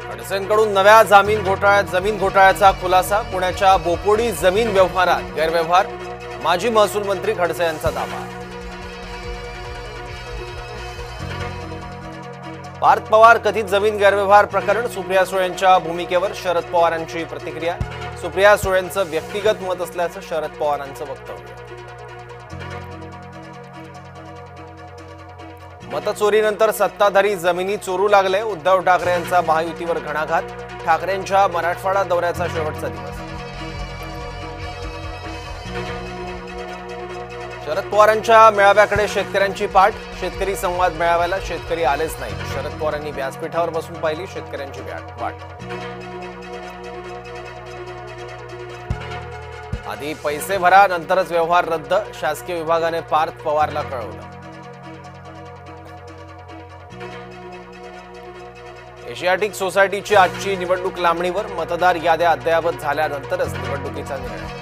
खडसेंकडून नव्या जमीन घोटाळ्याचा खुलासा। पुण्याच्या बोपोडी जमीन व्यवहारात गैरव्यवहार, माजी महसूल मंत्री खडसे यांचा दावा। पार्थ पवार कथित जमीन गैरव्यवहार प्रकरण, सुप्रिया सुळेंच्या भूमिकेवर शरद पवारांची प्रतिक्रिया। सुप्रिया सुळेंचं व्यक्तिगत मत असल्याचं शरद पवारांचं वक्तव्य। मतचोरीनंतर सत्ताधारी जमिनी चोरू लागले, उद्धव ठाकरे यांचा महायुतीवर घणाघात। ठाकरेंच्या मराठवाडा दौऱ्याचा शेवटचा दिवस। शरद पवारांच्या मेळाव्याकडे शेतकऱ्यांची पाठ, शेतकरी संवाद मेळाव्याला शेतकरी आलेच नाही। शरद पवारांनी व्यासपीठावर बसून पाहिली शेतकऱ्यांची वाट। आधी पैसे भरा, नंतरच व्यवहार रद्द, शासकीय विभागाने पार्थ पवारला कळवलं। एशियाटिक सोसायटीची आजची निवडणूक लांबणीवर, मतदार याद्या अद्ययावत झाल्यानंतरच निवडणुकीचा निर्णय।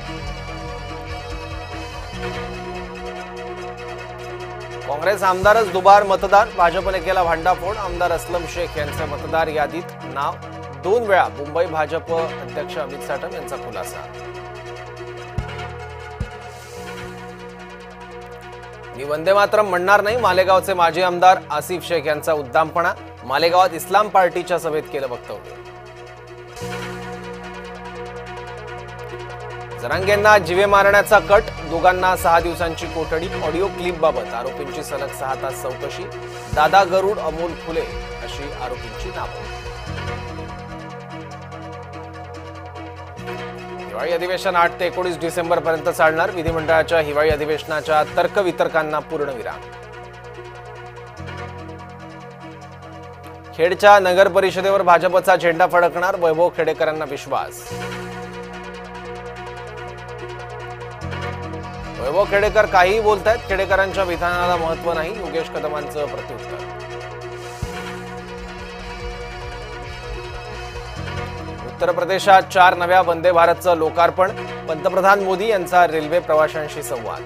काँग्रेस आमदारच दुबार मतदार, भाजपने केला भांडाफोड। आमदार असलम शेख यांचं मतदार यादीत नाव, 2 वेळा मुंबई भाजप अध्यक्ष अमित साटम यांचा खुलासा। मी वंदे मातरम म्हणणार नाही, मालेगावचे माजी आमदार आसिफ शेख यांचा उद्दामपणा। मालेगावात इस्लाम पार्टीच्या सभेत केलं वक्तव्य। जरांगेंना जीवे मारण्याचा कट, दोघांना 6 दिवसांची कोठडी। ऑडिओ क्लिपबाबत आरोपींची सलग 6 तास चौकशी। दादा गरुड, अमोल फुले अशी आरोपींची नावं। हिवाळी अधिवेशन 8 ते 19 डिसेंबरपर्यंत चालणार। विधिमंडळाच्या हिवाळी अधिवेशनाच्या तर्कवितर्कांना पूर्णविराम। खेडच्या नगर परिषदेवर भाजपचा झेंडा फडकणार, वैभव खेडेकरांना विश्वास। वैभव खेडेकर काहीही बोलतायत, खेडेकरांच्या विधानाला महत्व नाही, योगेश कदमांचं प्रत्युत्तर। उत्तर प्रदेशात 4 नव्या वंदे भारतचं लोकार्पण, पंतप्रधान मोदी यांचा रेल्वे प्रवाशांशी संवाद।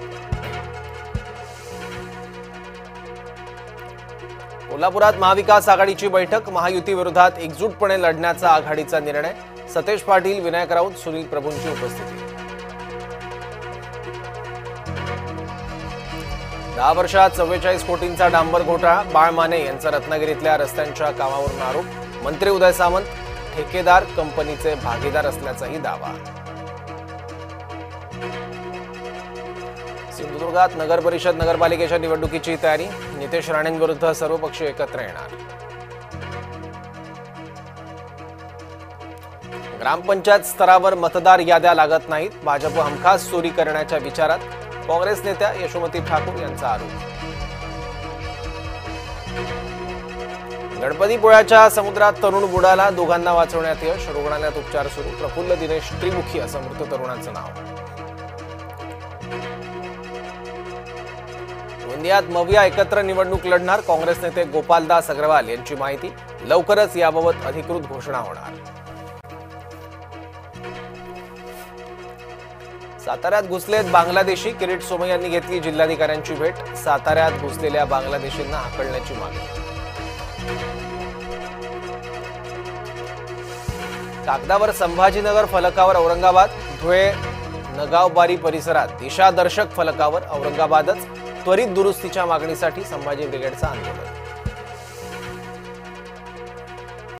कोल्हापुरात महाविकास आघाडीची बैठक, महायुती विरोधात एकजूटपणे लढण्याचा आघाडीचा निर्णय। सतेज पाटील, विनायक राऊत, सुनील प्रभूंची उपस्थिती। 10 वर्षात 44 कोटींचा डांबर घोटाळा, बाळ माने यांचा रत्नागिरीतल्या रस्त्यांच्या कामावरून आरोप। मंत्री उदय सामंत ठेकेदार कंपनीचे भागीदार असल्याचाही दावा। सिंधुदुर्गात नगर परिषद नगरपालिकेच्या निवडणुकीची तयारी, नितेश राणेंविरुद्ध सर्व पक्ष एकत्र येणार। ग्रामपंचायत स्तरावर मतदार याद्या लागत नाहीत, भाजप हमखास चोरी करण्याच्या विचारात, काँग्रेस नेत्या यशोमती ठाकूर यांचा आरोप। गणपतीपुळ्याच्या समुद्रात तरुण बुडाला, दोघांना वाचवण्यात यश, रुग्णालयात उपचार सुरू। प्रफुल्ल दिनेश त्रिमुखी असं मृत तरुणाचं नाव। गोंदियात मविया एकत्र निवडणूक लढणार, काँग्रेस नेते गोपालदास अग्रवाल यांची माहिती, लवकरच याबाबत अधिकृत घोषणा होणार। साताऱ्यात घुसलेत बांगलादेशी, किरीट सोमय्या यांनी घेतली जिल्हाधिकाऱ्यांची भेट। साताऱ्यात घुसलेल्या बांगलादेशींना हाकलण्याची मागणी। कागदावर संभाजीनगर फलकावर औरंगाबाद, धुळे नगावबारी परिसरात दिशादर्शक फलकावर औरंगाबादच, त्वरित दुरुस्तीच्या मागणीसाठी संभाजी ब्रिगेडचं आंदोलन।